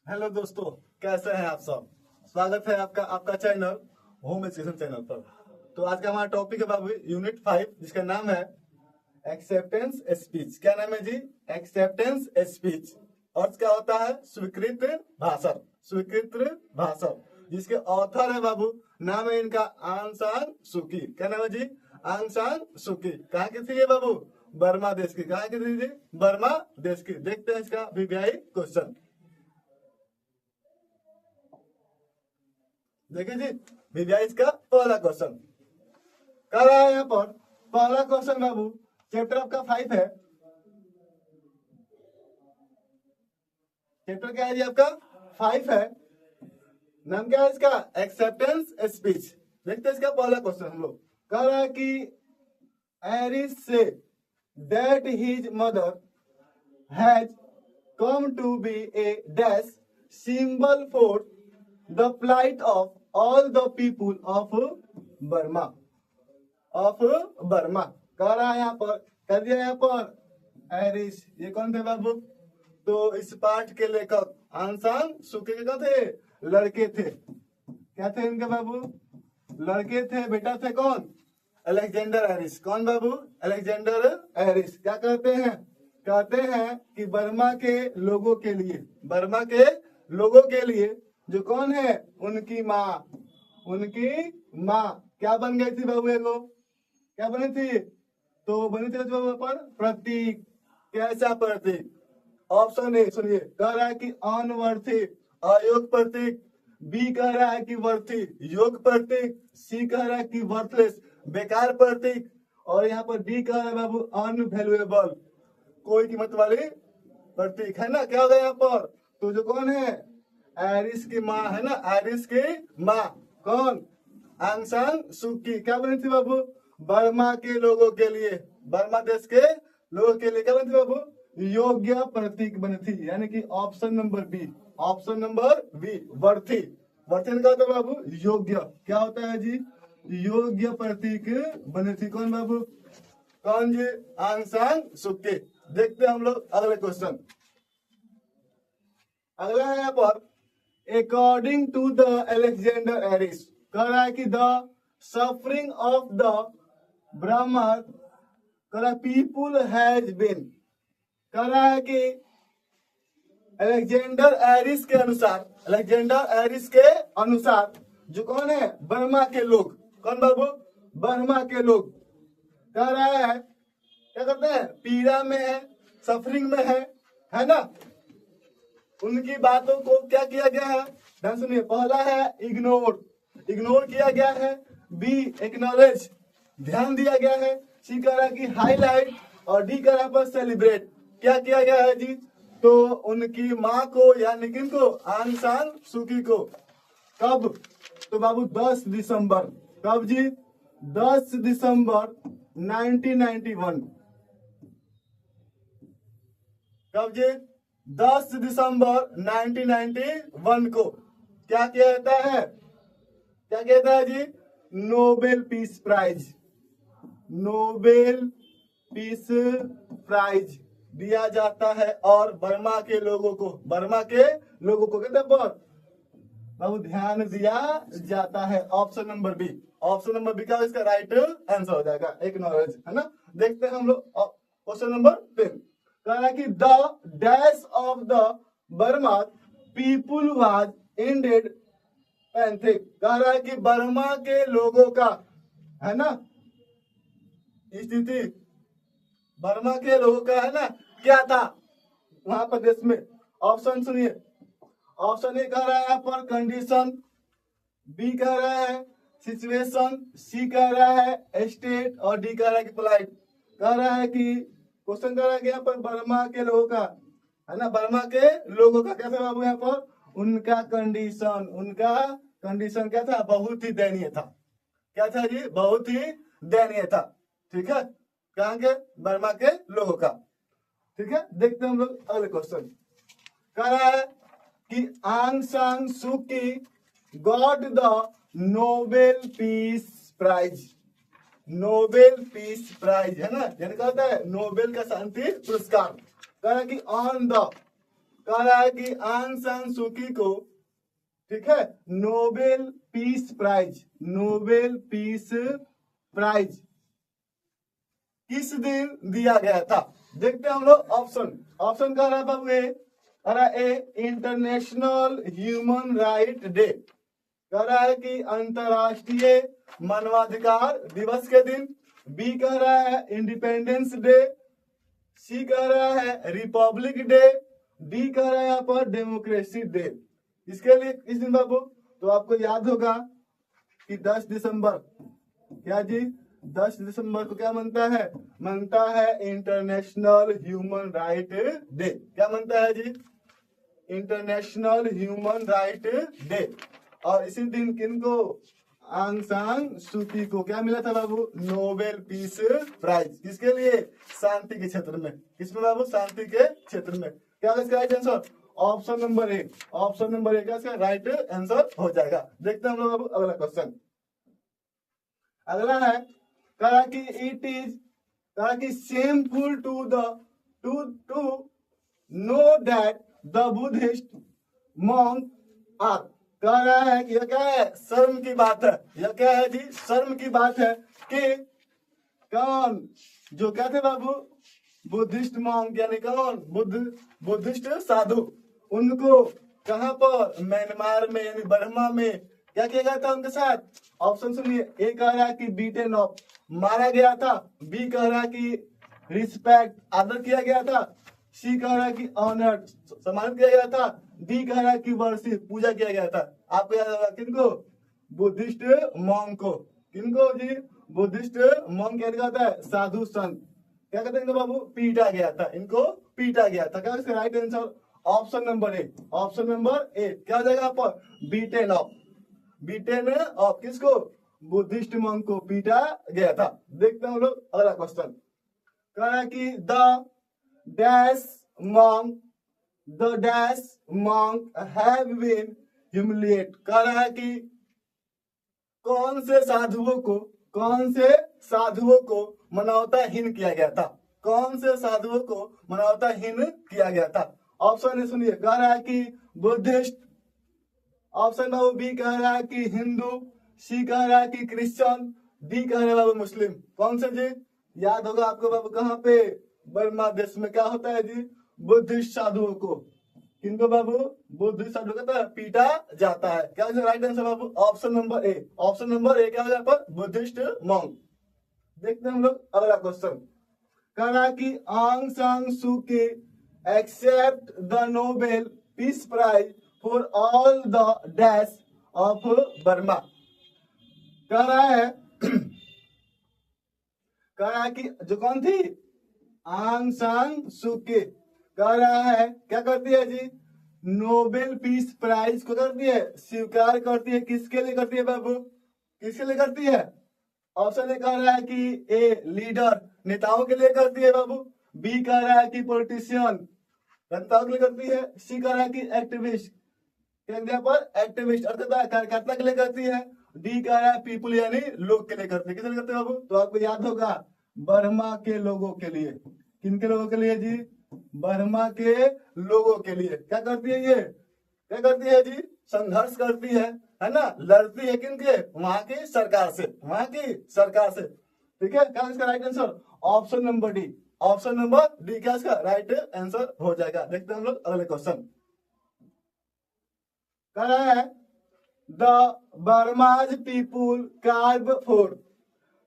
Hello दोस्तों, कैसे हैं आप सब। स्वागत है आपका आपका चैनल होम एजुकेशन चैनल पर। तो आज का हमारा टॉपिक है बाबू यूनिट 5, जिसका नाम है एक्सेप्टेंस स्पीच। क्या नाम है जी? Acceptance speech. और क्या होता है? स्वीकृत भाषण। स्वीकृत भाषण, जिसके ऑथर है बाबू, नाम है इनका आंग सान सूकी। क्या नाम है जी? आंग सान सूकी। कहाँ की थी ये बाबू? बर्मा देश की। कहाँ की थी जी? बर्मा देश की। देखते हैं इसका वीवीआई क्वेश्चन। देखिए जी, वीवीआई का पहला क्वेश्चन कर रहा है यहाँ पर। पहला क्वेश्चन बाबू चैप्टर आपका 5 है। चैप्टर क्या है जी आपका? 5 है। नाम क्या है इसका? Acceptance speech. देखते हैं इसका पहला क्वेश्चन हम लोग। कह रहा है कि Aris says that his mother has come to be a dash symbol for the plight of all the people of Burma. Of Burma. कह रहा है यहाँ पर, कह दिया यहाँ पर एरिस। ये कौन थे बाबू? तो इस पाठ के लेखक आंग सान सूकी के कौन थे? लड़के थे। क्या थे इनके बाबू? लड़के थे। बेटा थे कौन? Alexander Aris. कौन बाबू? Alexander Eris. क्या कहते हैं? कहते हैं कि बर्मा के लोगों के लिए, बर्मा के लोगों के लिए जो कौन है? उनकी माँ। उनकी माँ क्या बन गई थी बाबू? एगो क्या बनी थी? तो बनी थी जो पर प्रतीक। कैसा प्रतीक? ऑप्शन ए सुनिए, कह रहा है कि अनवर्थी, अयोग प्रतीक। बी कह रहा है कि वर्थी, योग प्रतीक। सी कह रहा है कि वर्थलेस, बेकार प्रतीक। और यहाँ पर डी कह रहा है बाबू अनवैल्यूएबल, कोई कीमत वाली प्रतीक। है ना? क्या होगा यहाँ पर? तो जो कौन है? एरिस की माँ है ना, एरिस की माँ कौन? आंग सान सूकी। क्या बनी थी बाबू? बर्मा के लोगों के लिए, बर्मा देश के लोगों के लिए क्या बनी थी बाबू? योग्य प्रतीक बनी थी। यानी कि option number B, option number b worthy. Worthy का होता है बाबू योग्य। क्या होता है जी? योग्य प्रतीक बनी थी। कौन बाबू? कौन जी? आंग सान सूकी। देखते हैं हम लोग अगले क्वेश्चन। अगला है यहाँ पर according to the Alexander Aris. कह रहा है कि द सफरिंग ऑफ द ब्राह्मण, कह रहा है पीपुल हैज बीन। कह रहा है कि अलेक्जेंडर एरिस के अनुसार, अलेक्जेंडर एरिस के अनुसार जो कौन है? बर्मा के लोग। कौन बाबू? बर्मा के लोग। कह रहा है क्या करते हैं? पीड़ा में है, सफरिंग में है ना? उनकी बातों को क्या किया गया है? ध्यान सुनिए। पहला है इग्नोर, इग्नोर किया गया है। बी एक्नॉलेज, ध्यान दिया गया है। सी कह रहा है कि हाईलाइट। और डी कह रहा है पर सेलिब्रेट। क्या किया गया है जी? तो उनकी माँ को यानी किनको? आंग सान सूकी को। कब? तो बाबू 10 दिसंबर। कब जी? 10 दिसंबर 1991। कब जी? 10 दिसंबर 1991 को क्या किया जाता है? क्या कहता है जी? Nobel peace prize, Nobel piece prize दिया जाता है। और बर्मा के लोगों को, बर्मा के लोगों को कहते हैं बाबू ध्यान दिया जाता है। Option number B, option number b का इसका राइट आंसर हो जाएगा, एक्नॉलेज। है ना? देखते हैं हम लोग क्वेश्चन नंबर 10। कह रहा है कि the dash of the Burma people was ended Pethick. कह रहा है कि बर्मा के लोगों का, है ना, स्थिति, बर्मा के लोगों का है ना, क्या था वहां पर देश में? ऑप्शन सुनिए। ऑप्शन ए कह रहा है यहाँ पर कंडीशन। बी कह रहा है सिचुएशन। सी कह रहा है स्टेट। और डी कह रहा है कि पोलाइट। कह रहा है कि क्वेश्चन कर रहा है कि यहाँ पर बर्मा के लोगों का, है ना, बर्मा के लोगों का कैसा बाबू? यहाँ पर उनका कंडीशन, उनका कंडीशन क्या था? बहुत ही दयनीय था। क्या था जी? बहुत ही दयनीय था। ठीक है? कहाँ के? बर्मा के लोगों का। ठीक है? देखते हैं हम लोग अगले क्वेश्चन। कह रहा है कि Aung San Suu Kyi got the Nobel peace prize. Nobel piece Prize, है ना, यानी क्या होता है? नोबेल का शांति पुरस्कार। कह रहा है कि ऑन द, कह रहा है कि आंग सान सूकी को, ठीक है, Nobel peace prize, Nobel piece Prize किस दिन दिया गया था? देखते हैं हम लोग ऑप्शन। ऑप्शन कह रहा है बाबू ए, कह रहा है ए इंटरनेशनल ह्यूमन राइट डे, कह रहा है कि अंतरराष्ट्रीय मानवाधिकार दिवस के दिन। बी कह रहा है इंडिपेंडेंस डे। सी कह रहा है रिपब्लिक डे। डी कह रहा है यहाँ पर डेमोक्रेसी डे। इसके लिए इस दिन बाबू तो आपको याद होगा कि 10 दिसंबर, क्या जी, 10 दिसंबर को क्या मनता है? मनता है इंटरनेशनल ह्यूमन राइट डे। क्या मनता है जी? International human right day. और इसी दिन किनको? आंग सान सूकी को क्या मिला था बाबू? Nobel peace prize. किसके लिए? शांति के क्षेत्र में। किसमें बाबू? शांति के क्षेत्र में। क्या इसका right answer? Option number A. Option number ए क्या इसका राइट आंसर हो जाएगा। देखते हैं हम लोग बाबू अगला क्वेश्चन। अगला है कहा कि इट इज, कहा कि shameful to the to know that the Buddhist monk are, कह रहा है कि यह क्या है? शर्म की बात है। यह क्या है जी? शर्म की बात है कि कौन, जो क्या थे बाबू? बुद्धिस्ट मॉन्क, यानी कौन? बुद्धिस्ट साधु। उनको कहां पर? म्यांमार में, यानी बर्मा में क्या किया गया था उनके साथ? ऑप्शन सुनिए। ए कह रहा है कि बीटन ऑफ, मारा गया था। बी कह रहा है कि रिस्पेक्ट, आदर किया गया था। सी कह रहा है कि ऑनर, सम्मानित किया गया था। डी कह रहा है कि वर्शिप, पूजा किया गया था। आपको याद होगा किनको? बुद्धिस्ट मॉन्क को। किनको जी? बुद्धिस्ट मॉन्क क्या कहता है? साधु संत। क्या कहते हैं इनको बाबू? पीटा गया था। इनको पीटा गया था। क्या इसका right answer? Option number A. Option number ए क्या हो जाएगा यहाँ पर? Beaten of. बीटेन ऑफ किसको? बुद्धिस्ट मॉन्क को पीटा गया था। देखते हैं हम लोग अगला क्वेश्चन। कह रहा है कि the dash monk, the dash monk have been humiliate, कह रहा है कि कौन से साधुओं को, कौन से साधुओं को मानवताहीन किया गया था? कौन से साधुओं को मानवताहीन किया गया था? ऑप्शन ए सुनिए। कह रहा है कि बुद्धिस्ट। ऑप्शन बाबू बी कह रहा है कि हिंदू। सी कह रहा है कि क्रिश्चियन। डी कह रहा है बाबू मुस्लिम। कौन से जी? याद होगा आपको बाबू कहाँ पे? बर्मा देश में क्या होता है जी? बुद्धिस्ट साधुओं को, किनको बाबू? बुद्धिस्ट साधुओं को पीटा जाता है। क्या राइट आंसर बाबू? Option number A. Option number ए क्या होगा यहाँ पर? Buddhist monk. देखते हैं हम लोग अगला क्वेश्चन। कह रहा है कि Aung San Suu Kyi accept the Nobel piece Prize for all the dash of Burma, कह रहा है कह रहा है कि जो कौन थी? आंग सान सू की, कह रहा है क्या करती है जी? नोबेल पीस प्राइज को करती है, स्वीकार करती है। किसके लिए करती है बाबू? किसके लिए करती है? ऑप्शन ए कह रहा है कि ए लीडर, नेताओं के लिए करती है बाबू। बी कह रहा है कि पॉलिटिशियन, नेताओं के लिए करती है। सी कह रहा है कि एक्टिविस्ट, पर एक्टिविस्ट अर्थात कार्यकर्ता के लिए करती है। डी कह रहा है पीपुल, यानी लोग के लिए करती है। किसके लिए करते हैं बाबू? तो आपको याद होगा बर्मा के लोगों के लिए। किनके लोगों के लिए जी? बर्मा के लोगों के लिए। क्या करती है ये? क्या करती है जी? संघर्ष करती है ना? लड़ती है किनके? वहां की सरकार से, वहां की सरकार से। ठीक है, क्या इसका right answer? Option number D. Option number D क्या इसका राइट आंसर हो जाएगा। देखते हैं हम लोग अगले क्वेश्चन। कह रहा है the Burma's people curve for,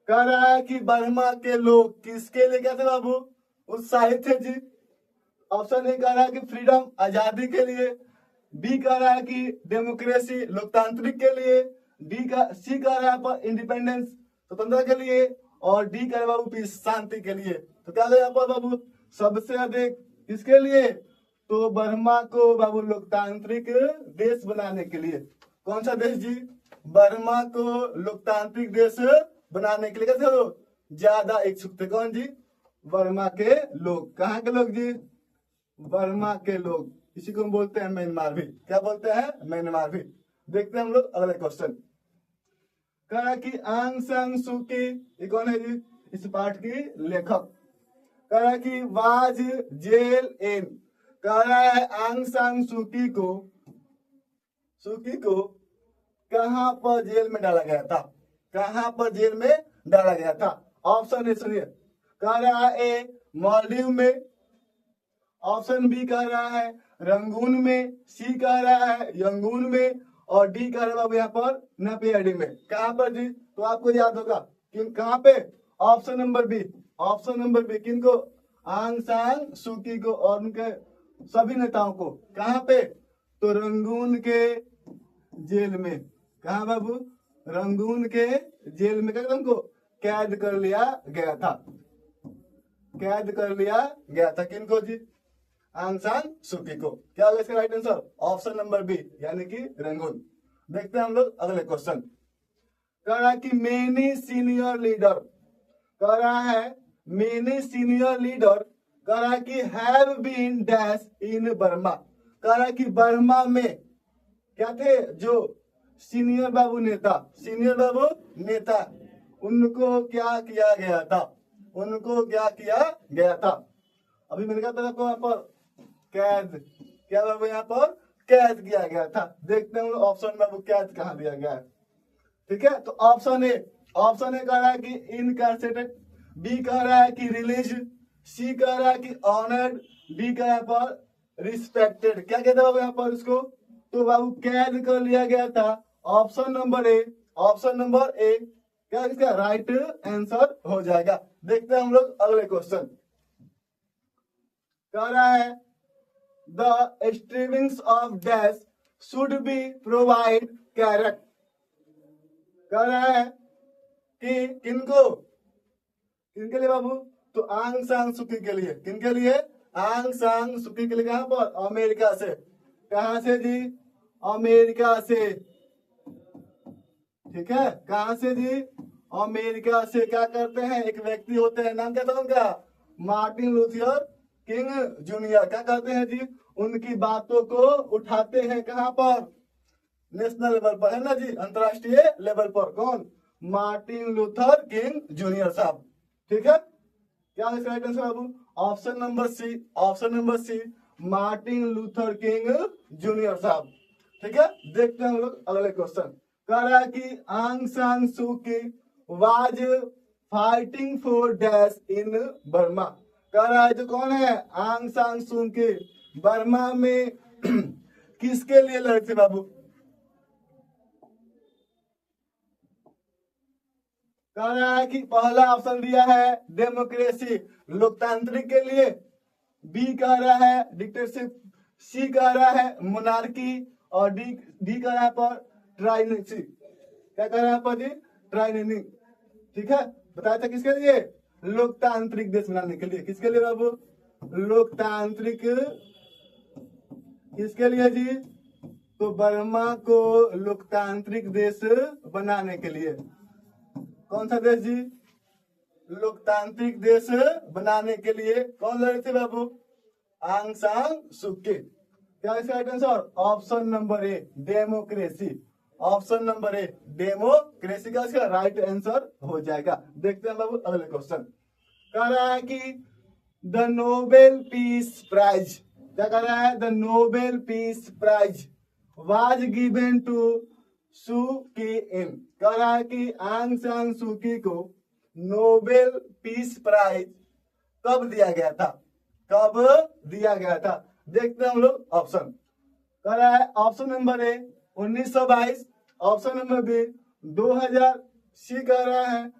कह रहा है कि बर्मा के लोग किसके लिए क्या थे बाबू? उत्साहित थे जी। ऑप्शन ए कह रहा है कि फ्रीडम, आजादी के लिए। बी कह रहा है कि डेमोक्रेसी, लोकतांत्रिक के लिए। सी कह रहा है पर इंडिपेंडेंस, स्वतंत्रता के लिए। और डी कह रहा है बाबू पीस, शांति के लिए। तो क्या यहाँ पर बाबू? सबसे अधिक किसके लिए? तो बर्मा को बाबू लोकतांत्रिक देश बनाने के लिए। कौन सा देश जी? बर्मा को लोकतांत्रिक देश बनाने के लिए कैसे हो ज्यादा इच्छुक थे। कौन जी? बर्मा के लोग। कहाँ के लोग जी? बर्मा के लोग। इसी को हम बोलते हैं म्यांमार भी। क्या बोलते हैं? म्यांमार भी। देखते हैं हम लोग अगले क्वेश्चन। कह रहा कि आंग सान सू की, ये कौन है जी? इस पाठ की लेखक। कह रहा कि वाज जेल इन कह रहा है आंग सान सुकी को कहां पर जेल में डाला गया था, कहां पर जेल में डाला गया था। ऑप्शन ए सुनिए, कह रहा है ए मालदीव में, ऑप्शन बी कह रहा है रंगून में, सी कह रहा है यंगून में, और डी कह रहा है यहाँ पर नपियाडी में। कहां पर जी? तो आपको याद होगा कि कहां पे? Option number B, option number b. किनको? आंग सान सुकी को और उनके सभी नेताओं को। कहां पे? तो रंगून के जेल में। कहा बाबू? रंगून के जेल में क्या उनको कैद कर लिया गया था, कैद कर लिया गया था। किनको जी? आंग सान सुकी को। क्या होगा इसका right answer? Option number B, यानी कि रंगून। देखते हैं हम लोग अगले क्वेश्चन। कह रहा है कि मेनी सीनियर लीडर, कह रहा है मेनी सीनियर लीडर, कह रहा है कि have been dash in Burma. कह रहा है कि बर्मा में क्या थे? जो सीनियर बाबू नेता, सीनियर बाबू नेता, उनको क्या किया गया था, उनको क्या किया गया था। अभी मैंने कहा था आपको यहाँ पर कैद, क्या बाबू यहाँ पर कैद किया गया था। देखते हैं ऑप्शन बाबू कैद कहाँ दिया गया है। ठीक है, तो ऑप्शन ए, ऑप्शन ए कह रहा है कि इनकार्सेटेड, बी कह रहा है कि रिलीज, सी कह रहा है कि ऑनर्ड, डी कह रहा है पर रिस्पेक्टेड। क्या कहते हैं बाबू यहाँ पर इसको? तो बाबू कैद कर लिया गया था। Option number A, option number ए क्या इसका राइट आंसर हो जाएगा। देखते हैं हम लोग अगले क्वेश्चन। कह रहा है the streamings of dash should be provide caret. कह रहा है कि किनको, किनके लिए बाबू? तो आंग सान सुकी के लिए। किनके लिए? आंग सान सुकी के लिए। कहां पर? अमेरिका से। कहां से जी? अमेरिका से। ठीक है, कहां से जी? अमेरिका से। क्या करते हैं? एक व्यक्ति होते हैं, नाम क्या था उनका? Martin Luther King junior. क्या करते हैं जी? उनकी बातों को उठाते हैं। कहां पर? नेशनल लेवल पर, है ना जी, अंतरराष्ट्रीय लेवल पर। कौन? मार्टिन लूथर किंग जूनियर साहब। ठीक है, क्या है राइट आंसर बाबू? ऑप्शन नंबर सी, option number C, Martin Luther King junior साहब। ठीक है, देखते हैं हम लोग अगले क्वेश्चन। कह रहा है कि आंग सान सू की was fighting for dash in Burma. कह रहा है जो कौन है? आंग सान सू की बर्मा में किसके लिए लड़े थे बाबू? कह रहा है कि पहला ऑप्शन दिया है डेमोक्रेसी, लोकतांत्रिक के लिए, बी कह रहा है डिक्टेटरशिप, सी कह रहा है मोनार्की, और डी कह रहा है पर ट्राइनेसी। क्या कह रहा है पर जी? ट्राइनेनी। ठीक है, बताया था किसके लिए? लोकतांत्रिक देश बनाने के लिए। किसके लिए बाबू? लोकतांत्रिक। किसके लिए जी? तो बर्मा को लोकतांत्रिक देश बनाने के लिए। कौन सा देश जी? लोकतांत्रिक देश बनाने के लिए कौन लड़े थे बाबू? आंग सान सू की। क्या इसका राइट आंसर? ऑप्शन नंबर ए, डेमोक्रेसी। ऑप्शन नंबर ए, डेमोक्रेसी का इसका राइट आंसर हो जाएगा। देखते हैं बाबू अगले क्वेश्चन। कह रहा है कि द नोबेल पीस प्राइज, क्या कह रहा है? The Nobel piece prize was given to Suu Kyi in. कह रहा है कि आंग सान सू की को नोबेल पीस प्राइज कब दिया गया था? कब दिया गया था? देखते हैं हम लोग ऑप्शन। कह रहा है option number A 1922, option number B 2000, C कह रहा है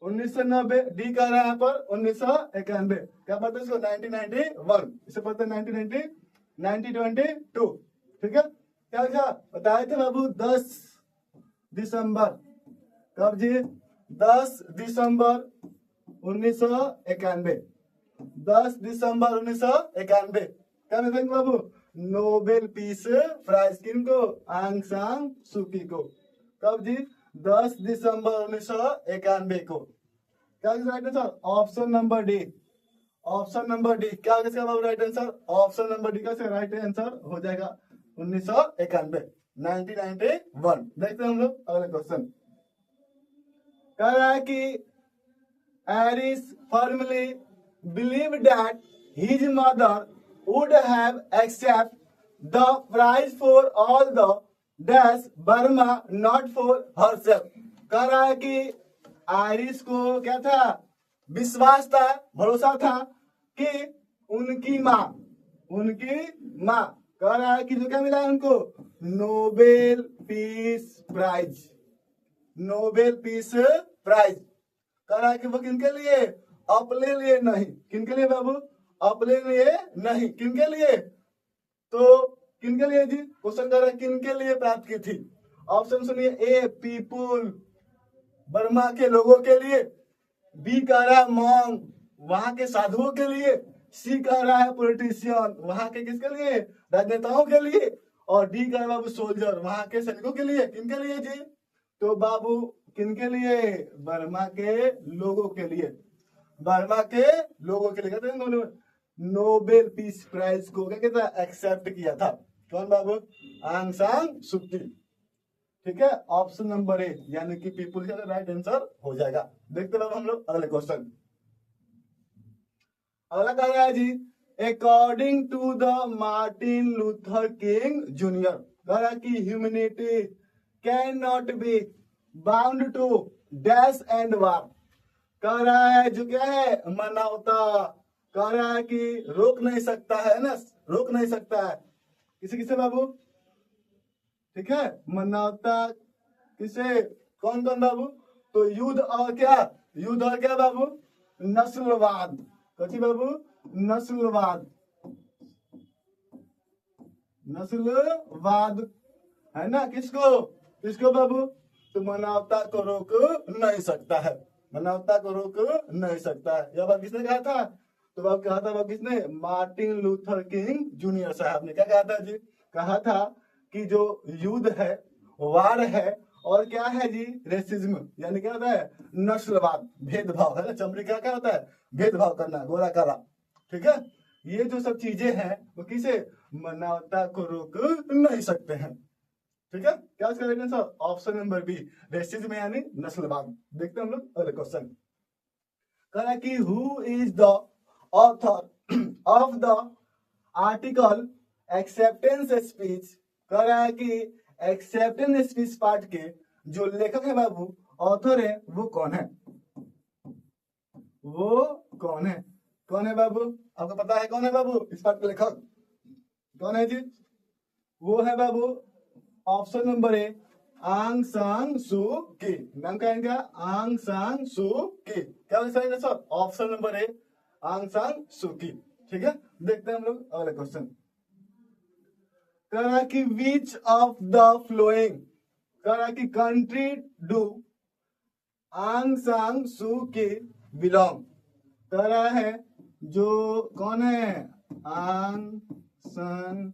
1990, डी कह रहा है पर 1991। क्या पढ़ते हैं इसको? 1991। इसे पढ़ते हैं 1922। ठीक है, क्या लिखा? बताए थे बाबू 10 दिसंबर। कब जी? 10 दिसंबर 1991। 10 दिसंबर 1991। क्या मिलेंगे बाबू? Nobel peace prize. किनको? आंग सान सू की को। कब जी? 10 दिसंबर 1991 को। क्या right answer? Option number D, option number D. क्या इसका बाबू right answer? Option number D का राइट आंसर हो जाएगा 1991, 1991। देखते हैं हम लोग अगले क्वेश्चन। कह रहा है कि Aris firmly believe that his mother would have accept the prize for all the dash Burma not for herself। कह रहा है कि आयरिश को क्या था, विश्वास था, भरोसा था कि उनकी माँ कह रहा है कि जो क्या मिला है उनको, Nobel peace prize. Nobel piece Prize कह रहा है कि वो किनके लिए, अपने लिए नहीं। किनके लिए बाबू, अपने लिए नहीं, किनके लिए, तो किनके लिए जी, क्वेश्चन कर रहा है किनके लिए प्राप्त की थी। ऑप्शन सुनिए, ए पीपुल, बर्मा के लोगों के लिए, बी कह रहा है मॉन्ग, वहां के साधुओं के लिए, सी कह रहा है पॉलिटिशियन, वहां के किसके लिए, राजनेताओं के लिए, और डी कह रहा है बाबू सोल्जर, वहां के सैनिकों के लिए। किनके लिए जी, तो बाबू किनके लिए, बर्मा के लोगों के लिए, बर्मा के लोगों के लिए कहते हैं नोबेल पीस प्राइज को क्या कहता है, एक्सेप्ट किया था। कौन बाबू, आंग सान सुकी। ठीक है, ऑप्शन नंबर ए यानी कि पीपुल का राइट आंसर हो जाएगा। देखते रहो हम लोग अगले क्वेश्चन। अगला कह रहा है जी, according to the Martin Luther King junior, कह रहा है कि humanity can not be bound to dash and war. कह रहा है जो क्या है, मानवता, कह रहा है कि रोक नहीं सकता है ना, रोक नहीं सकता है किसे किसे बाबू, ठीक है, मानवता किसे, कौन कौन बाबू, तो युद्ध और क्या, युद्ध और क्या बाबू, नस्लवाद। कथी बाबू, नस्लवाद, नस्लवाद है ना, किसको, किसको बाबू, तो मानवता को रोक नहीं सकता है, मानवता को रोक नहीं सकता है। यह बात किसने कहा था, तो बाबू कहा था, बाबू किसने, मार्टिन लूथर किंग जूनियर साहब ने क्या कहा था जी, कहा था कि जो युद्ध है, वार है, और क्या है जी, रेसिज्म यानी क्या होता है, नस्लवाद, भेदभाव है ना, चमड़ी क्या क्या होता है, भेदभाव करना, गोरा काला। ठीक है, ये जो सब चीजें हैं वो किसे, मानवता को रोक नहीं सकते हैं। ठीक है, क्या इसका right answer, option number b, racism यानी नस्लवाद। देखते हैं हम लोग अगले क्वेश्चन। कहा कि who is the author of the article acceptance speech. कह रहा है कि एक्सेप्टेंस स्पीच पार्ट के जो लेखक है बाबू, ऑथर है, वो कौन है, वो कौन है, कौन है बाबू, आपको पता है कौन है बाबू, इस पार्ट के लेखक कौन है जी, वो है बाबू ऑप्शन नंबर ए, आंग सान सू की। नाम क्या है इनका, आंग सान सू की। क्या है सर, ऑप्शन नंबर ए, आंग सान सू की। ठीक है, देखते हैं हम लोग अगले क्वेश्चन। कह रहा कि विच ऑफ द फ्लोइंग, कह रहा कि कंट्री डू आंग सान सू की बिलोंग। कह रहा है जो कौन है, आंग सान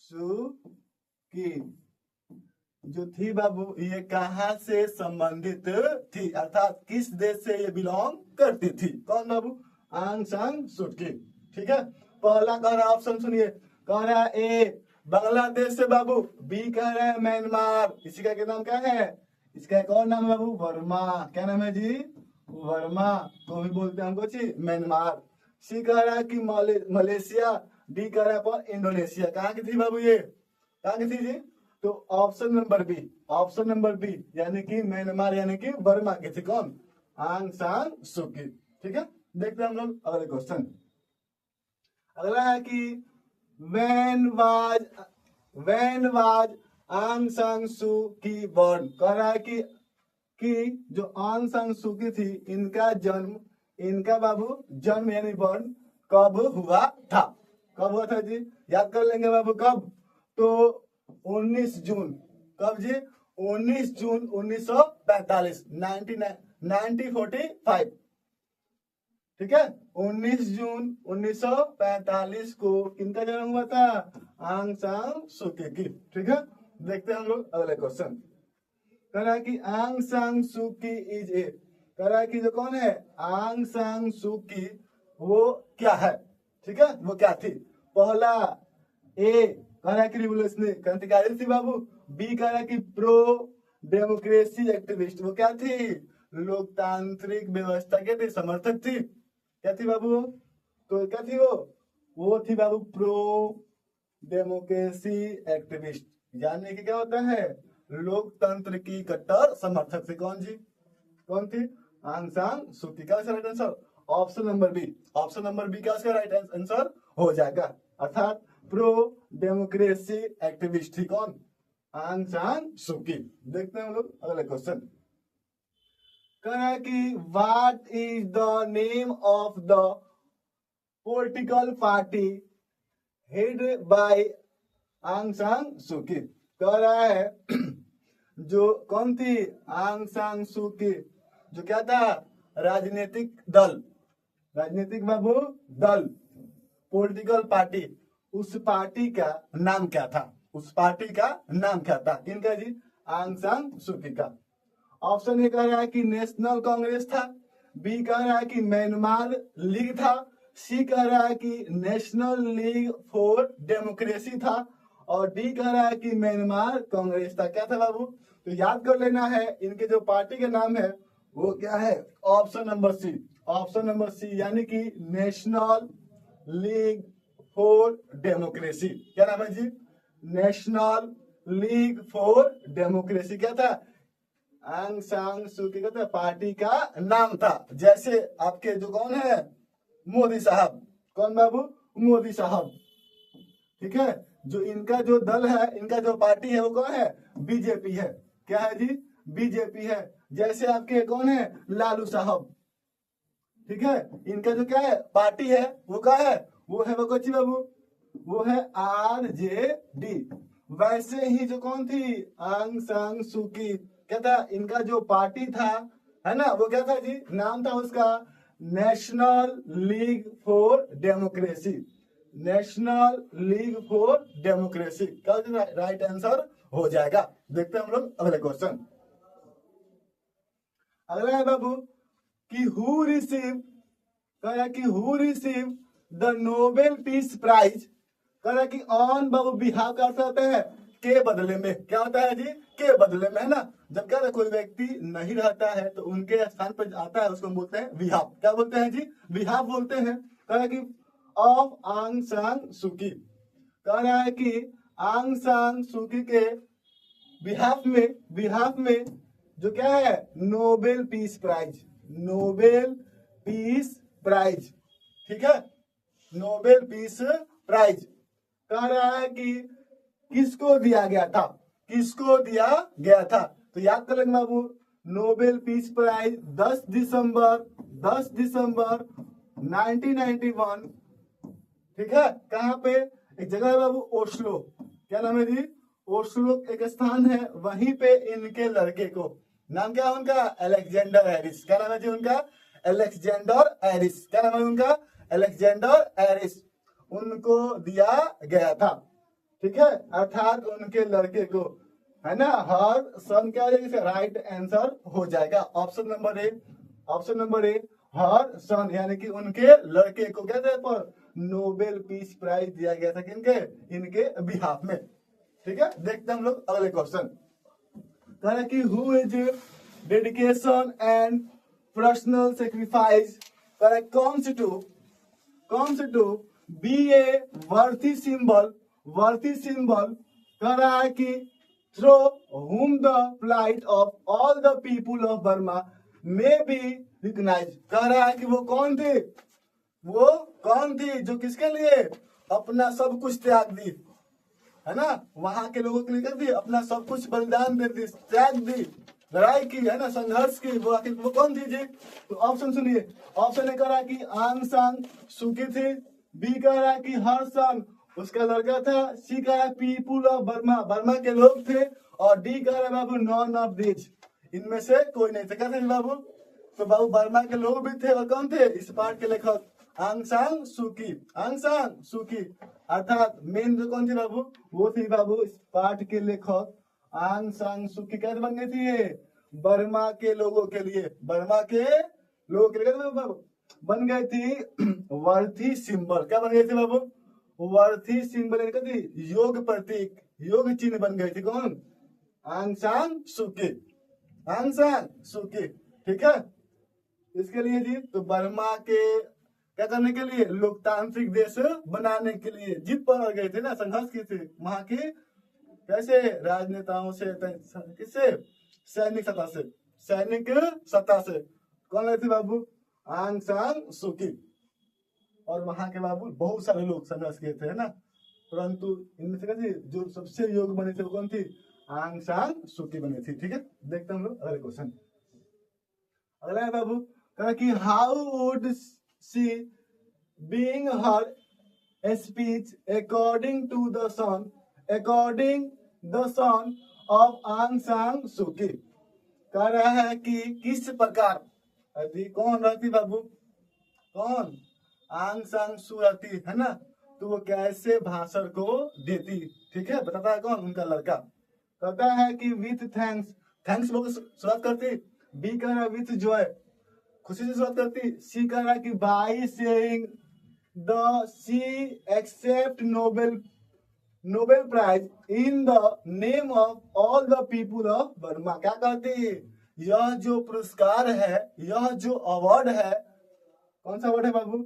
सू की जो थी बाबू, ये कहां से संबंधित थी, अर्थात किस देश से ये बिलोंग करती थी, कौन बाबू, आंग सान सू की। ठीक है, पहला कह रहा ऑप्शन सुनिए, कह रहा है ए बांग्लादेश से बाबू, बी कह रहा है म्यांमार, इसी का क्या नाम क्या है, इसका एक और नाम है बाबू, वर्मा। क्या नाम है जी, वर्मा, तो भी बोलते हैं हमको जी म्यांमार। सी कह रहा है कि मलेशिया, डी कह रहा है पर इंडोनेशिया। कहाँ की थी बाबू, ये कहाँ की थी जी, तो option number B, option number B यानी कि म्यांमार यानी कि वर्मा की थी, कौन, आंग सान सू की। ठीक है, देखते हैं हम लोग अगले क्वेश्चन। अगला है कि when was आंग सान सू की बॉर्न। कह रहा है कि जो आंग सान सू की थी, इनका जन्म, इनका बाबू जन्म यानी बॉर्न कब हुआ था, कब हुआ था जी, याद कर लेंगे बाबू कब, तो 19 जून, कब जी, 19 जून 1945, 1945। ठीक है, 19 जून 1945 को किनका जन्म हुआ था, आंग सान सू की। ठीक है, देखते हैं हम लोग अगले क्वेश्चन। कह रहा है कि आंग सान सू की इज ए, कह रहा है कि जो कौन है, आंग सान सू की, वो क्या है। ठीक है, वो क्या थी, पहला ए कह रहा है कि रिवोल्यूशनरी, क्रांतिकारी थी बाबू। बी कह रहा है कि प्रो डेमोक्रेसी एक्टिविस्ट, वो क्या थी, लोकतांत्रिक व्यवस्था के थी, समर्थक थी। क्या थी बाबू, तो क्या थी वो थी बाबू प्रो डेमोक्रेसी एक्टिविस्ट, यानी कि क्या होता है, लोकतंत्र की कट्टर समर्थक थी। कौन जी, कौन थी, आंग सान सूकी। क्या right answer, option number B. Option number b क्या उसका राइट आंसर हो जाएगा, अर्थात प्रो डेमोक्रेसी एक्टिविस्ट थी कौन, आंग सान सूकी। देखते हैं हम लोग अगले क्वेश्चन। कह कि what is the name of the political party head by Aung San सूकी। कह रहा है जो कौन थी, आंग सान सूकी, जो क्या था, राजनीतिक दल, राजनीतिक बाबू दल, पॉलिटिकल पार्टी, उस पार्टी का नाम क्या था, उस पार्टी का नाम क्या था, किनका जी, आंग सान सूकी का। ऑप्शन ए कह रहा है कि नेशनल कांग्रेस था, बी कह रहा है कि म्यांमार लीग था, सी कह रहा है कि नेशनल लीग फॉर डेमोक्रेसी था, और डी कह रहा है कि म्यांमार कांग्रेस था। क्या था बाबू, तो याद कर लेना है, इनके जो पार्टी का नाम है वो क्या है, ऑप्शन नंबर सी, ऑप्शन नंबर सी, यानी कि नेशनल लीग फॉर डेमोक्रेसी। क्या नाम है जी, नेशनल लीग फॉर डेमोक्रेसी। क्या था, आंग सान सूकी का तो पार्टी का नाम था। जैसे आपके जो कौन है, मोदी साहब, कौन बाबू, मोदी साहब, ठीक है। जो इनका जो दल है, इनका जो पार्टी है वो कौन है, बीजेपी है। क्या है जी, बीजेपी है। जैसे आपके कौन है, लालू साहब, ठीक है, इनका जो क्या है पार्टी है वो क्या है, वो है वो कौन बाबू, वो है आरजेडी। वैसे ही जो कौन थी, आंग सान सूकी, क्या था, इनका जो पार्टी था, है ना, वो क्या था जी, नाम था उसका national League for democracy, national League for democracy का राइट आंसर हो जाएगा। देखते हैं हम लोग अगले क्वेश्चन। अगला है बाबू कि हु रिसीव, कह कि who receive the Nobel piece Prize, कह कि ऑन बाबू बिहाव का अर्थ होता है के बदले में। क्या होता है जी, के बदले में, है ना। जब क्या कोई व्यक्ति नहीं रहता है तो उनके स्थान पर आता है, उसको बोलते हैं बिहाव। क्या बोलते हैं जी, बिहाव बोलते हैं। कह कि ऑफ आंग सान सूकी, कह रहा है कि आंग सान सूकी के बिहाफ में जो क्या है, Nobel peace prize, Nobel piece Prize, ठीक है, नोबेल पीस प्राइज कह रहा है कि किसको दिया गया था, किसको दिया गया था। तो याद कर लेंगे बाबू, नोबेल पीस प्राइज 10 दिसंबर 1991, ठीक है। कहाँ पे, एक जगह है बाबू ओस्लो। क्या नाम है जी, ओस्लो एक स्थान है, वहीं पे इनके लड़के को, नाम क्या है उनका, अलेक्जेंडर हैरिस। क्या नाम है जी उनका, अलेक्जेंडर हैरिस। क्या नाम है उनका, अलेक्जेंडर हैरिस, उनको दिया गया था, ठीक है, अर्थात उनके लड़के को, है ना। हर सन क्या हो जाएगा, राइट आंसर हो जाएगा, option number A, option number A, her son, यानी कि उनके लड़के को क्या था पर नोबेल पीस प्राइज दिया गया था, किनके, इनके बिहाफ में, ठीक है। देखते हैं हम लोग अगले क्वेश्चन। कह कि who is dedication and personal sacrifice, कौन से to be a worthy symbol, कह रहा है कि through whom the plight of all the people of Burma may be recognized। कह रहा है कि वो कौन थी जो किसके लिए अपना सब कुछ त्याग दी, है ना, वहां के लोगों के लिए कर दी, अपना सब कुछ बलिदान दे दी, त्याग दी, लड़ाई की, है ना, संघर्ष की, वो आखिर वो कौन थी जी। तो ऑप्शन सुनिए, ऑप्शन ए कह रहा है कि आंग सान सूकी थी, बी कह रहा है कि हर सन उसका लड़का था, सी कह रहा है पीपुल ऑफ बर्मा, बर्मा के लोग थे, और डी कह रहा है बाबू नॉन ऑफ दिस, इनमें से कोई नहीं थे। क्या थे बाबू, तो बाबू बर्मा के लोग भी थे, और कौन थे, इस पाठ के लेखक आंग सान सूकी, आंग सान सूकी, अर्थात मेन जो कौन थी बाबू, वो थी बाबू इस पाठ के लेखक आंग सान सूकी। कैसे बन गई थी ये, बर्मा के लोगों के लिए, बर्मा के लोगों के लिए बाबू बन गई थी वर्थी सिंबल। क्या बन गई थी बाबू, वर्थी सिंबल, योग प्रतीक, योग चिन्ह बन गई थी कौन, आंग सान सूकी, आंग सान सूकी, ठीक है। इसके लिए जी तो बर्मा के क्या करने के लिए? लोकतांत्रिक देश बनाने के लिए जिद पर गए थे ना, संघर्ष किए थे वहां के कैसे राजनेताओं से, किससे? सैनिक सत्ता से, सैनिक सत्ता से। कौन रहे थे बाबू? आंग सान सूकी। और वहां के बाबू बहुत सारे लोग संघर्ष किए थे, है ना, परंतु इनमें से कैसे जो सबसे योग्य बने थे वो कौन थी? आंग सान सूकी बनी थी। ठीक है, देखते हैं हम लोग अगले क्वेश्चन। अगला है बाबू, कहा कि how would she being her speech according to the son, according the son of Aung San सूकी। कह रहा है कि किस प्रकार, अभी कौन रहती बाबू? कौन? आंग सान सू रहती है ना, तो वो कैसे भाषण को देती? ठीक है, बताता है कौन? उनका लड़का। कहता है कि विथ थैंक्स, थैंक्स बोल शुरुआत करती। बी कह रहा विथ जॉय, खुशी से शुरुआत करती। सी कह रहा कि by saying the she accept Nobel Prize in the name of all the people of Burma. क्या कहती? यह जो पुरस्कार है, यह जो अवार्ड है, कौन सा अवार्ड है बाबू?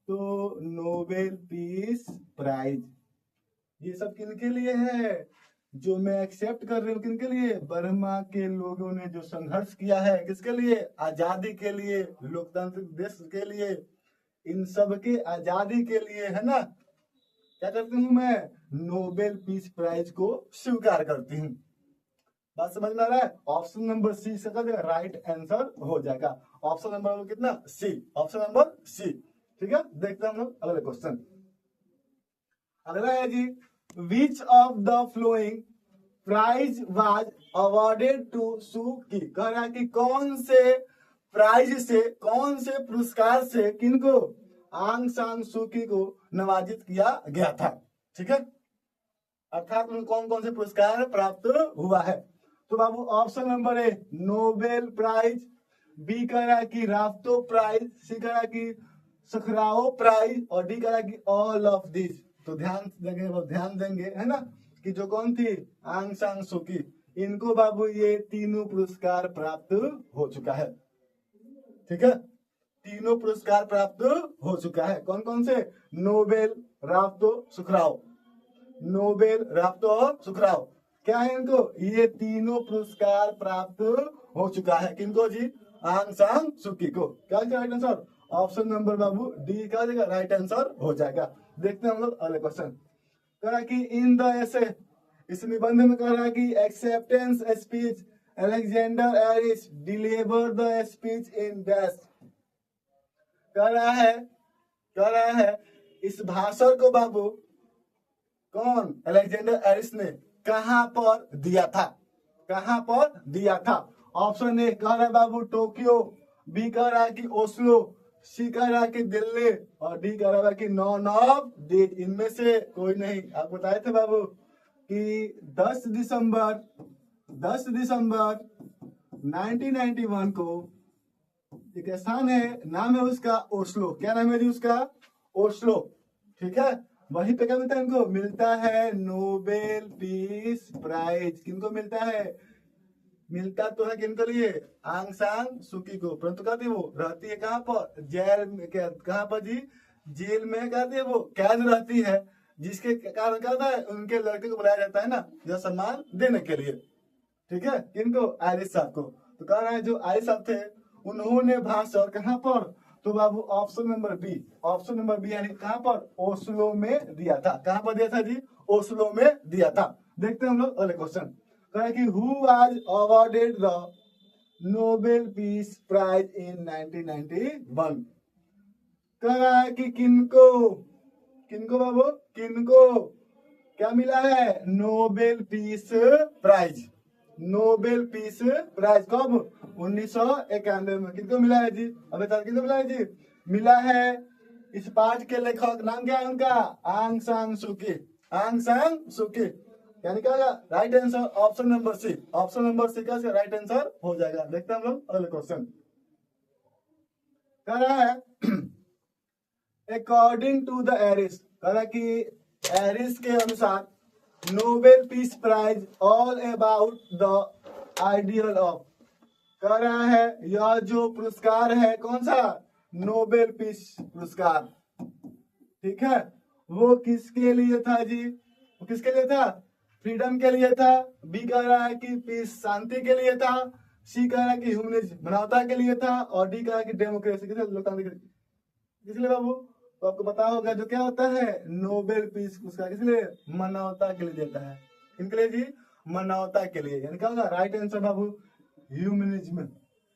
तो नोबेल पीस प्राइज। ये सब किनके लिए है? जो मैं एक्सेप्ट कर रही हूँ, किनके लिए? बर्मा के लोगों ने जो संघर्ष किया है, किसके लिए? आजादी के लिए, लोकतांत्रिक देश के लिए, इन सब के आजादी के लिए, है ना। क्या करती हूँ मैं? नोबेल पीस प्राइज को स्वीकार करती हूँ। बात समझ में आ रहा है? ऑप्शन नंबर सी से राइट आंसर हो जाएगा। ऑप्शन नंबर कितना? सी, ऑप्शन नंबर सी। ठीक है, देखते हैं हम लोग अगले क्वेश्चन। अगला है जी, which of the following prize was awarded to Suu Kyi. कह रहा है कि कौन से प्राइज से, कौन से पुरस्कार से किनको? आंग सान सू की को नवाजित किया गया था। ठीक है, अर्थात उन्हें कौन कौन से पुरस्कार प्राप्त हुआ है? तो बाबू option number A Nobel prize, B कह रहा कि राफ्तो प्राइज, सी कह रहा कि सखराओ प्राइज, और डी कह रहा कि ऑल ऑफ दिस। तो ध्यान देंगे, है ना, कि जो कौन थी? आंग सान सू की, इनको बाबू ये तीनों पुरस्कार प्राप्त हो चुका है। ठीक है, तीनों पुरस्कार प्राप्त हो चुका है। कौन कौन से? नोबेल, राफ्तो, सुखराव। नोबेल, राफ्तो और सुखराव, क्या है इनको? ये तीनों पुरस्कार प्राप्त हो चुका है। किनको जी? आंग सान सू की को। क्या राइट आंसर? ऑप्शन नंबर बाबू डी का राइट आंसर हो जाएगा। देखते हैं हम लोग अगले क्वेश्चन। कह रहा कि इन द ऐसे, इस निबंध में कह रहा कि acceptance speech Alexander Aris deliver the speech in dash. कह रहा है इस भाषण को बाबू कौन? अलेक्जेंडर एरिस ने कहां पर दिया था? कहां पर दिया था? ऑप्शन ए कह रहा है बाबू टोक्यो, बी कह रहा है कि ओस्लो, सी कह रहा है कि दिल्ली, और डी कह रहा है कि नॉन ऑफ दिस। इनमें से कोई नहीं। आप बताए थे बाबू कि 10 दिसंबर 1991 को एक स्थान है, नाम है उसका ओस्लो। क्या नाम है जी उसका? ओस्लो। ठीक है, वहीं पे क्या मिलता है इनको? मिलता है नोबेल पीस प्राइज। किनको मिलता है? मिलता तो है किनको लिए? आंग सान सू की को, परंतु कहती है वो रहती है कहाँ पर? जेल में। कहाँ पर जी? जेल में कहती है वो कैद रहती है, जिसके कारण क्या होता है? उनके लड़के को बुलाया जाता है ना, यह सम्मान देने के लिए। ठीक है, किनको? आरिस साहब को। तो कह रहा है जो आरिस साहब थे उन्होंने भाषण कहाँ पर? तो बाबू option number B, option number B यानी कहाँ पर? ओस्लो में दिया था। कहाँ पर दिया था जी? ओस्लो में दिया था। देखते हैं हम लोग अगले क्वेश्चन। कहा कि who was awarded the Nobel piece prize in 1991। कह रहा है कि किनको बाबू? किनको क्या मिला है? Nobel peace prize. Nobel piece prize कब? 1991 में। किनको मिला है जी? अबे तक किनको मिला है जी? मिला है इस पाठ के लेखक, नाम क्या है उनका? आंग सान सू की। आंग सान सू की यानी क्या राइट आंसर ऑप्शन नंबर सी। ऑप्शन नंबर सी का राइट आंसर हो जाएगा। देखते हैं हम लोग अगले क्वेश्चन। कह रहा है अकॉर्डिंग टू द एरिस, कह रहा कि एरिस के अनुसार Nobel piece prize all about the ideal of. कह रहा है यह जो पुरस्कार है कौन सा? नोबेल पीस पुरस्कार। ठीक है, वो किसके लिए था जी? वो किसके लिए था? फ्रीडम के लिए था। बी कह रहा है कि पीस शांति के लिए था। सी कह रहा है कि ह्यूमनिज्म मानवता के लिए था। और डी कह रहा है कि डेमोक्रेसी के लिए, लोकतांत्रिक किसलिए बाबू? तो आपको पता होगा जो क्या होता है नोबेल पीस पुरस्कार किसलिए? मानवता के लिए देता है। किनके लिए जी? मानवता के लिए। यानी क्या होगा राइट आंसर बाबू? ह्यूमनिज्म।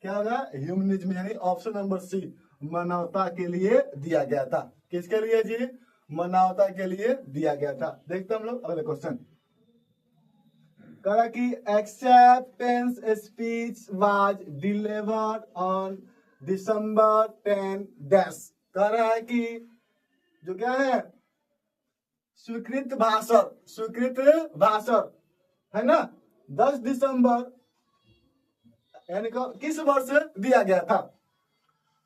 क्या होगा? ह्यूमनिज्म, यानी ऑप्शन नंबर सी मानवता के लिए दिया गया था। किसके लिए जी? मानवता के लिए दिया गया था। देखते हैं हम लोग अगले क्वेश्चन। कहा कि acceptance speech was delivered on December 10 dash. कह रहा है कि जो क्या है स्वीकृत भाषण, स्वीकृत भाषण है ना 10 दिसंबर यानी किस वर्ष दिया गया था?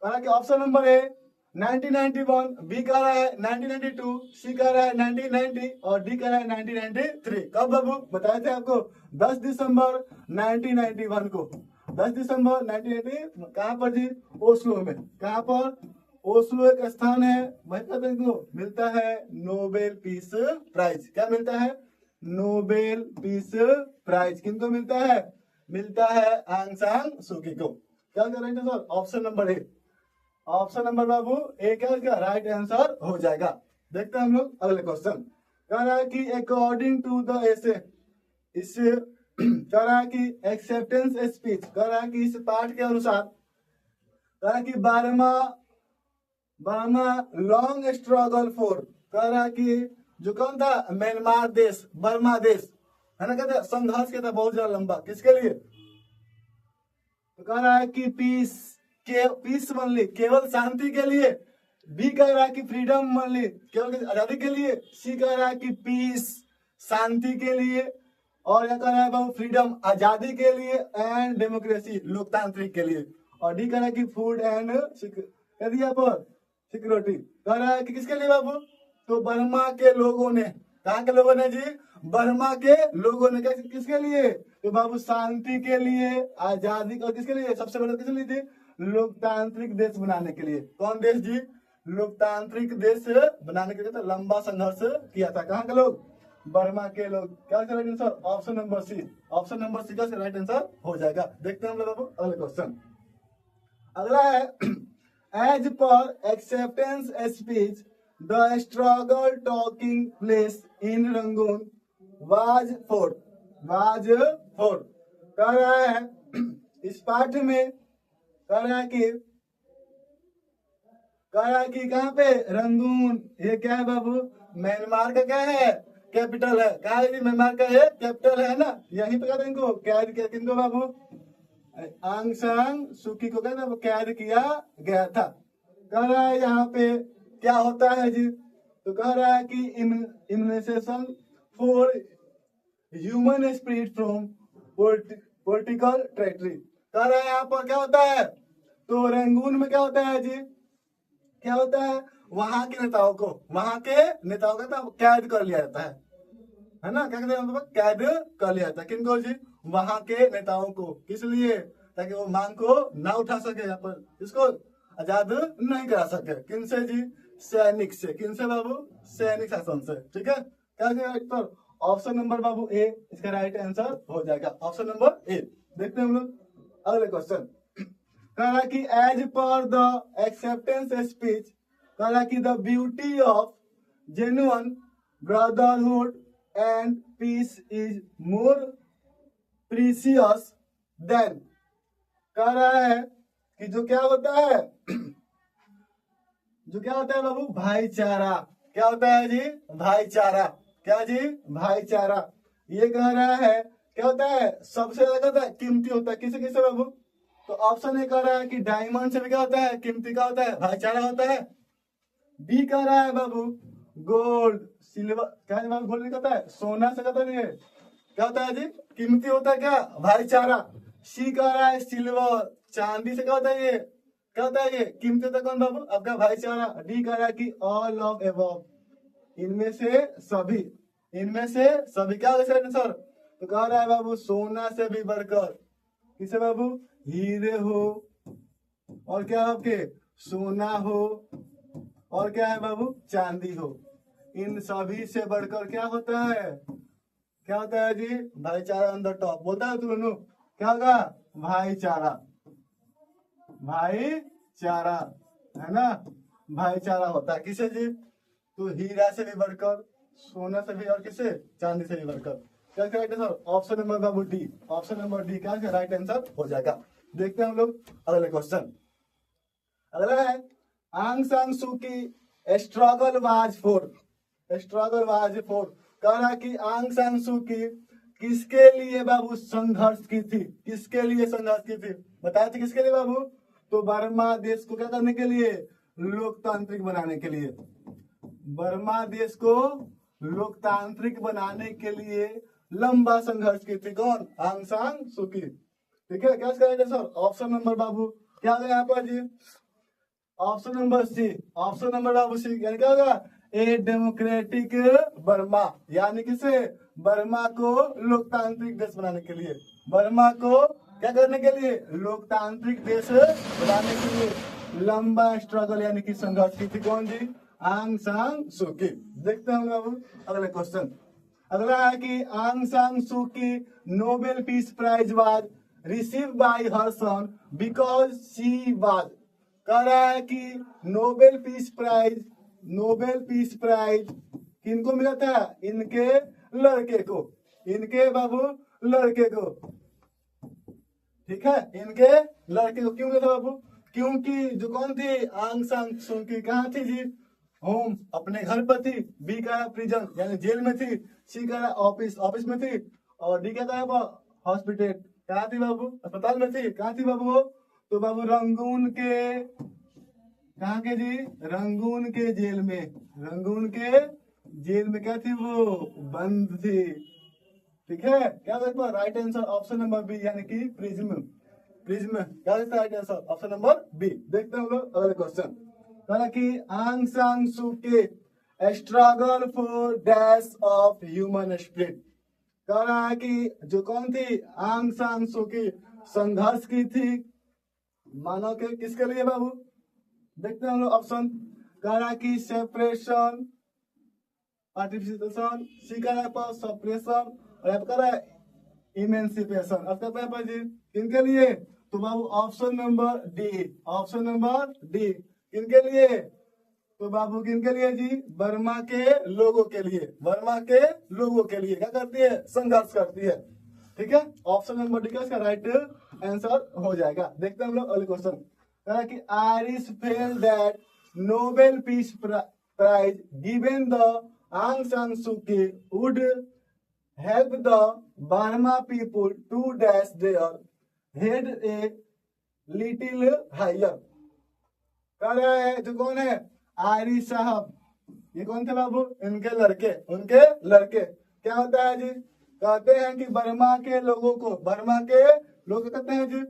कह रहा है कि ऑप्शन नंबर ए 1991, बी कह रहा है 1992, सी कह रहा है 1990 और डी कह रहा है 1993। कब बाबू? बताए थे आपको 10 दिसंबर 1991 को। 10 दिसंबर 1990 कहाँ पर जी? ओस्लो में। कहाँ पर? ओस्लो एक स्थान है, वहीं पर मिलता है नोबेल पीस प्राइज। क्या मिलता है? Nobel piece prize. किनको मिलता है? मिलता है आंग सान सूकी को। क्या कर रहे हैं sir? Option number A. Option number बाबू ए क्या इसका राइट आंसर हो जाएगा। देखते हैं हम लोग अगले क्वेश्चन। कह रहा है कि अकॉर्डिंग टू द एसे, इस कह रहा है कि एक्सेप्टेंस स्पीच, कह रहा है कि इस पाठ के अनुसार कह रहा है कि 12वां लॉन्ग स्ट्रगल फॉर, कह रहा है कि जो कौन था म्यांमार देश, बर्मा देश है ना, कहते संघर्ष के था बहुत ज्यादा लंबा। किसके लिए? तो कह रहा है कि पीस मनली केवल शांति के लिए। बी कह रहा है कि फ्रीडम मनली केवल आजादी के लिए। सी कह रहा है कि पीस शांति के लिए। और क्या कह रहा है बाबू? फ्रीडम आजादी के लिए एंड डेमोक्रेसी लोकतांत्रिक के लिए। और डी कह रहा है कि फूड एंड सिक्योरिटी। कह रहा है कि किसके लिए बाबू? तो बर्मा के लोगों ने। कहाँ के लोगों ने जी? बर्मा के लोगों ने। किसके लिए? तो बाबू शांति के लिए, आजादी। और किसके लिए? सबसे बड़ा किसके लिए थी? लोकतांत्रिक देश बनाने के लिए। कौन देश जी? लोकतांत्रिक देश बनाने के लिए तो लंबा संघर्ष किया था। कहाँ के लोग? बर्मा के लोग। क्या राइट आंसर? ऑप्शन नंबर सी। ऑप्शन नंबर सी का राइट आंसर हो जाएगा। देखते हैं हम लोग अगले क्वेश्चन। अगला है as per acceptance speech the struggle talking place in Rangoon was fought. कह रहा है इस पाठ में कह रहा है कि कहाँ पे? रंगून। ये क्या है बाबू? म्यांमार का क्या है? कैपिटल है। कहा है म्यांमार का ये कैपिटल है ना, यहीं पे कहते हैं इनको कैद किया। किनको बाबू? आंग सान सूकी को कहते हैं कैद किया गया था। कह रहा है यहाँ पे क्या होता है जी? तो कह रहा है कि immunization for human spirit from political territory. कह रहा है यहाँ पर क्या होता है? तो रंगून में क्या होता है जी? क्या होता है? वहां के नेताओं को कैद कर लिया जाता है ना। क्या कहते हैं? कैद कर लिया जाता है। किनको जी? वहां के नेताओं को। किस लिए? ताकि वो मांग को ना उठा सके, यहाँ पर इसको आजाद नहीं करा सके। किनसे जी? सैनिक से। किनसे बाबू? सैनिक शासन से। ठीक है, क्या ऑप्शन नंबर बाबू ए इसका राइट आंसर हो जाएगा। ऑप्शन नंबर ए। देखते हैं हम लोग अगले क्वेश्चन। कह रहा कि as per the acceptance speech, कह रहा कि the beauty of genuine brotherhood and peace is more precious than. कह रहा है कि जो क्या होता है बाबू? भाईचारा। क्या होता है जी? भाईचारा। क्या जी? भाईचारा। ये कह रहा है क्या होता है? सबसे ज्यादा कीमती होता है। किसे किसे बाबू? तो ऑप्शन ए कह रहा है कि डायमंड से भी क्या होता है? कीमती का होता है, भाईचारा होता है। बी कह रहा है बाबू गोल्ड सिल्वर। क्या है बाबू? गोल्ड होता है, सोना से कहता है। क्या होता है जी? कीमती होता है क्या? भाईचारा। सी कह रहा है सिल्वर, चांदी से क्या होता है? ये क्या होता है? ये कीमती होता है। कौन बाबू? आपका भाईचारा। डी कह रहा है कि ऑल ऑफ एबव, इनमें से सभी। क्या होगा सर? तो कह रहा है बाबू सोना से भी बढ़कर। किसे बाबू? हीरे हो और क्या आपके सोना हो और क्या है बाबू, चांदी हो, इन सभी से बढ़कर क्या होता है, क्या होता है जी, भाईचारा ऑन द टॉप। बोलता है तू लोग क्या होगा, भाईचारा, भाईचारा है ना, भाईचारा होता है किसे जी, तो हीरा से भी बढ़कर, सोना से भी, और किसे, चांदी से भी बढ़कर। क्या राइट आंसर, ऑप्शन नंबर बाबू डी, ऑप्शन नंबर डी क्या राइट आंसर हो जाएगा। देखते हैं हम लोग अगले क्वेश्चन। अगला है आंग सान सू की struggle was for, struggle was for, कह रहा कि आंग सान सू की किसके लिए बाबू संघर्ष की थी, किसके लिए संघर्ष की थी, बताए थे किसके लिए बाबू, तो बर्मा देश को क्या करने के लिए, लोकतांत्रिक बनाने के लिए, बर्मा देश को लोकतांत्रिक बनाने के लिए लंबा संघर्ष की थी कौन, आंग सान सू की। ठीक है, क्या करेंगे सर, ऑप्शन नंबर बाबू क्या होगा यहाँ पर जी, ऑप्शन नंबर सी, ऑप्शन नंबर बाबू सी, यानी क्या होगा, ए डेमोक्रेटिक बर्मा, यानी किसे, बर्मा को लोकतांत्रिक देश बनाने के लिए, बर्मा को क्या करने के लिए, लोकतांत्रिक देश बनाने के लिए लंबा स्ट्रगल यानी कि संघर्ष की थी कौन जी, आंग सान सू की। देखते हैं हम बाबू अगले क्वेश्चन। अगला है कि Aung San Suu Kyi Nobel piece prize was receive by her son because she was, कह रहा है कि Nobel peace prize, Nobel piece prize किनको मिला था, इनके लड़के को, इनके बाबू लड़के को, ठीक है, इनके लड़के को क्यों मिला था बाबू, क्योंकि जो कौन थी, आंग सान सू की कहाँ थी जी, होम अपने घर पर थी, बी का प्रिजन यानी जेल में थी, सी का ऑफिस, ऑफिस में थी, और डी का हॉस्पिटल, कहाँ थी बाबू, अस्पताल में थी, कहाँ थी बाबू वो, तो बाबू रंगून के, कहाँ के जी, रंगून के जेल में, रंगून के जेल में क्या थी वो, बंद थी। ठीक है, क्या देखो right answer option number B यानी कि प्रिज्म, प्रिज्म क्या देखता right answer option number B. देखते हैं हम लोग अगले क्वेश्चन। कहा कि आंग सान सू के struggle for dash of human spirit, कह रहा है कि जो कौन थी, आंग सान सू की संघर्ष की थी मानव के किसके लिए बाबू, देखते हैं हम लोग ऑप्शन। कह रहा है कि सेपरेशन, पार्टिसिपेशन, सी का है पर सप्रेशन, और यहाँ पर है इमेंसिपेशन। अब क्या है जी किनके लिए, तो बाबू option number D, option number D किनके लिए, तो बाबू किनके लिए जी, बर्मा के लोगों के लिए, बर्मा के लोगों के लिए क्या करती है, संघर्ष करती है। ठीक है, ऑप्शन नंबर डी का इसका राइट आंसर हो जाएगा। देखते हैं हम लोग अगले क्वेश्चन। कहा कि Aris felt that Nobel piece prize given the Aung San Suu Kyi would help the Burma people to dash their head a little higher, कह रहा है जो कौन है, आयरिश साहब, ये कौन थे बाबू, इनके लड़के, उनके लड़के, क्या होता है जी, कहते हैं कि बर्मा के लोगों को, बर्मा के लोग कहते हैं जी,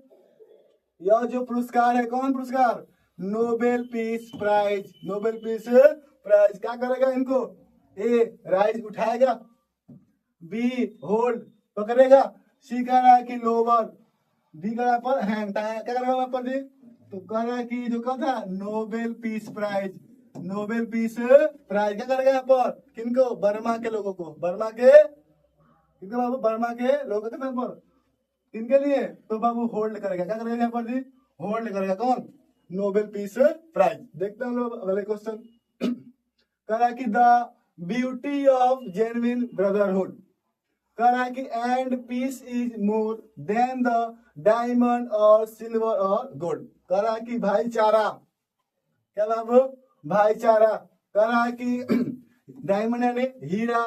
यह जो पुरस्कार है, कौन पुरस्कार, Nobel peace prize, Nobel piece prize क्या करेगा इनको, ए राइज उठाएगा, बी होल्ड पकड़ेगा, सी कह रहा है कि लोअर, डी कह रहा है पर हैंड, क्या करेगा वहां पर जी, तो कह रहा है कि जो कहा था Nobel peace prize, Nobel piece prize क्या करेगा यहाँ पर, किनको, बर्मा के लोगों को, बर्मा के किनको बाबू, बर्मा के लोगों के पर किनके लिए, तो बाबू होल्ड करेगा, क्या करेगा यहाँ पर जी, होल्ड करेगा कौन, नोबेल पीस प्राइज। देखते हैं हम लोग अगले क्वेश्चन। कह रहा है कि the beauty of genuine brotherhood, कह रहा है कि and peace is more than the diamond और सिल्वर और गोल्ड, कह रहा है कि भाईचारा, क्या बाबू, भाईचारा, कह रहा है कि डायमंड यानी हीरा,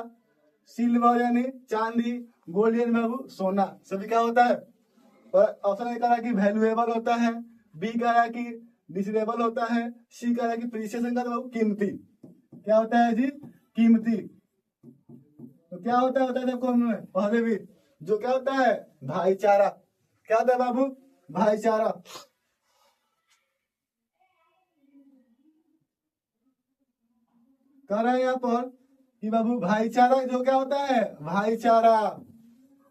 सिल्वर यानी चांदी, गोल्ड यानी बाबू सोना, सभी क्या होता है, ऑप्शन ए कह रहा है कि वैल्यूएबल होता है, बी कह रहा है कि डिसरेबल होता है, सी कह रहा है कि प्रीशियस का बाबू कीमती, क्या होता है जी, कीमती। तो क्या होता है देखो हमने पहले भी, जो क्या होता है, भाईचारा, क्या होता है बाबू, भाईचारा। कह रहा है यहाँ पर कि बाबू भाईचारा जो क्या होता है, भाईचारा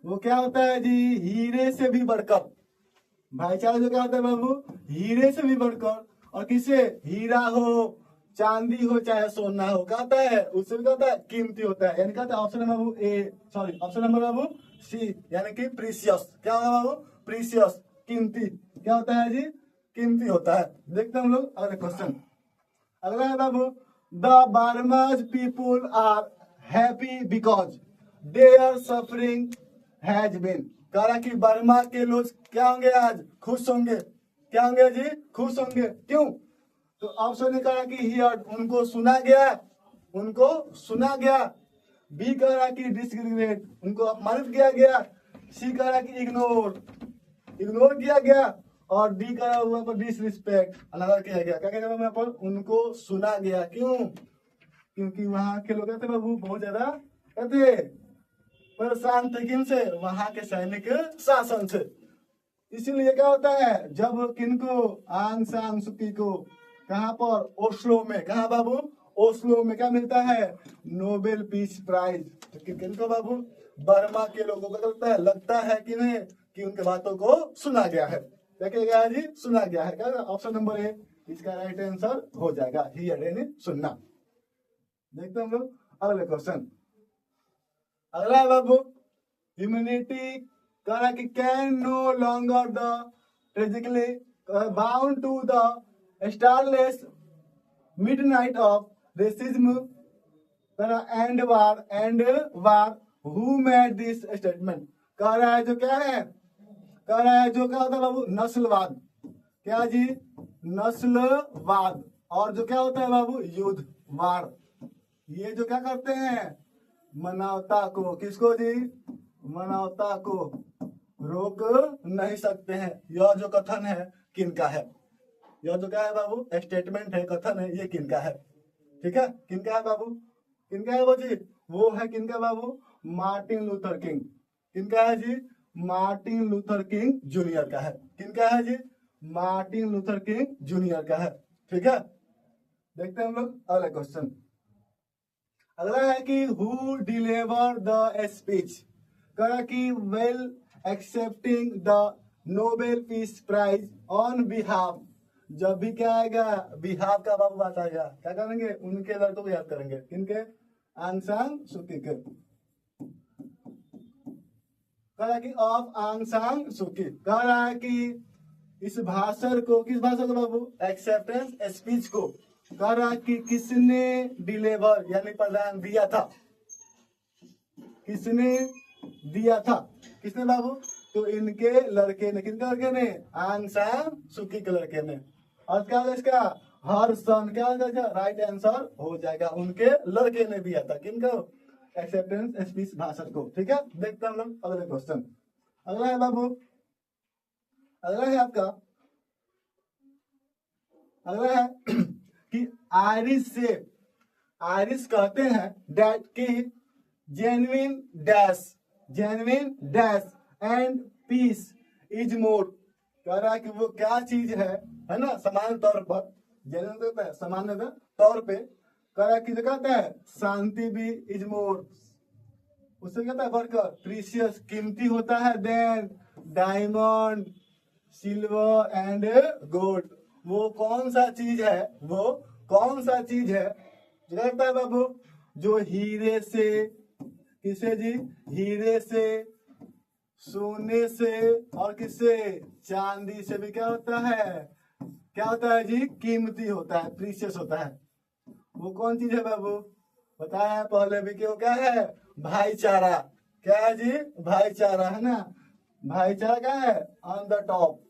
वो क्या होता है जी, हीरे से भी बढ़कर, भाईचारा जो क्या होता है बाबू, हीरे से भी बढ़कर और किसे, हीरा हो, चांदी हो, चाहे सोना हो, कहता है उससे भी कहता है कीमती होता है, यानी कहता है ऑप्शन नंबर बाबू ए, सॉरी ऑप्शन नंबर बाबू सी, यानी कि प्रीशियस। क्या होगा बाबू, प्रीशियस, कीमती। क्या होता है जी, कीमती होता है। देखते हैं हम लोग अगले क्वेश्चन। अगला है बाबू, the Burma's people are happy because their suffering has been. कह रहा कि बर्मा के लोग क्या होंगे, आज खुश होंगे। क्या होंगे जी, खुश होंगे। क्यों, तो ऑप्शन ने कहा कि हियर्ड, उनको सुना गया, उनको सुना गया। बी कह रहा कि डिसग्रेड, उनको अपमानित किया गया। सी कह रहा कि इग्नोर, इग्नोर किया गया। और डी का हुआ पर डिसरिस्पेक्ट, अनादर किया गया। क्या कहते हैं पर, उनको सुना गया। क्यों, क्योंकि वहां के लोग कहते बाबू बहुत ज्यादा कहते परेशान थे, किन से, वहां के सैनिक शासन से। इसीलिए क्या होता है, जब किनको, आंग सांग सुकी को कहां पर, ओस्लो में, कहा बाबू, ओस्लो में क्या मिलता है, नोबेल पीस प्राइज। तो किनको बाबू, बर्मा के लोगों को लगता है कि नहीं, कि उनके बातों को सुना गया है। क्या गया है जी, सुना गया है। क्या ऑप्शन नंबर ए इसका राइट आंसर हो जाएगा, हियर यानी सुनना। देखते हैं हम लोग अगले क्वेश्चन। अगला है बाबू, ह्यूमैनिटी कहा कि can no longer the tragically bound to the starless midnight of racism and war who made this statement. कह रहा है जो क्या है, कह रहा है जो क्या होता है बाबू, नस्लवाद। क्या जी, नस्लवाद। और जो क्या होता है बाबू, युद्ध, वार। ये जो क्या करते हैं, मानवता को, किसको जी, मानवता को रोक नहीं सकते हैं। यह जो कथन है किनका है, यह जो क्या है बाबू, स्टेटमेंट है, कथन है, ये किनका है। ठीक है, किनका है बाबू, किनका है वो जी, वो है किनका बाबू, मार्टिन लूथर किंग। किनका है जी, मार्टिन लूथर किंग जूनियर का है। किनका है जी, मार्टिन लूथर किंग जूनियर का है। ठीक है, देखते हैं हम लोग अगला क्वेश्चन। अगला है कि हु डिलीवर द स्पीच। कहा कि while accepting the Nobel piece prize on behalf. जब भी क्या आएगा, बिहाफ का बाबू बात आएगा, क्या करेंगे, उनके लड़कों को याद करेंगे। किनके, आंग सांग सुकी के। कह रहा है कि ऑफ आंग सांग सुकी। कह रहा है कि इस भाषण को, किस भाषण को बाबू, एक्सेप्टेंस स्पीच को, कह रहा है कि किसने डिलीवर यानी प्रदान दिया था, किसने दिया था, किसने बाबू, तो इनके लड़के ने। किनके लड़के ने, आंग सांग सुकी के लड़के ने। और क्या होगा इसका, हर सन। क्या होगा, राइट आंसर हो जाएगा, उनके लड़के ने दिया था। किनको, एक्सेप्टेंस स्पीच भाषण को। ठीक है, देखते हैं हम लोग अगले क्वेश्चन। अगला है बाबू, अगला है आपका, अगला है कि आयरिश से, आयरिश कहते हैं डैट की genuine dash and peace is more. कह रहा है कि वो क्या चीज है ना, सामान्य तौर पर, जेन्युइन कहता है सामान्य तौर पे, कह रहा है कि जो कहता है शांति भी इज मोर, उससे कहता है बढ़कर, प्रीशियस, कीमती होता है, then diamond, silver and gold. वो कौन सा चीज है, वो कौन सा चीज है जो कहता है बाबू, जो हीरे से, किसे जी, हीरे से, सोने से, और किससे, चांदी से भी क्या होता है, क्या होता है जी, कीमती होता है, प्रीशियस होता है। वो कौन चीज है बाबू, बताया पहले भी कि वो क्या है, भाईचारा। क्या है जी, भाईचारा है ना, भाईचारा क्या है, ऑन द टॉप।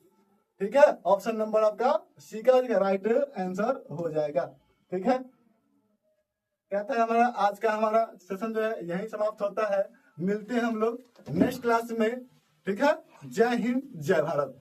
ठीक है, ऑप्शन नंबर आपका सी का राइट आंसर हो जाएगा। ठीक है, कहता है हमारा आज का हमारा सेशन जो है यही समाप्त होता है। मिलते हैं हम लोग नेक्स्ट क्लास में। ठीक है, जय हिंद, जय भारत।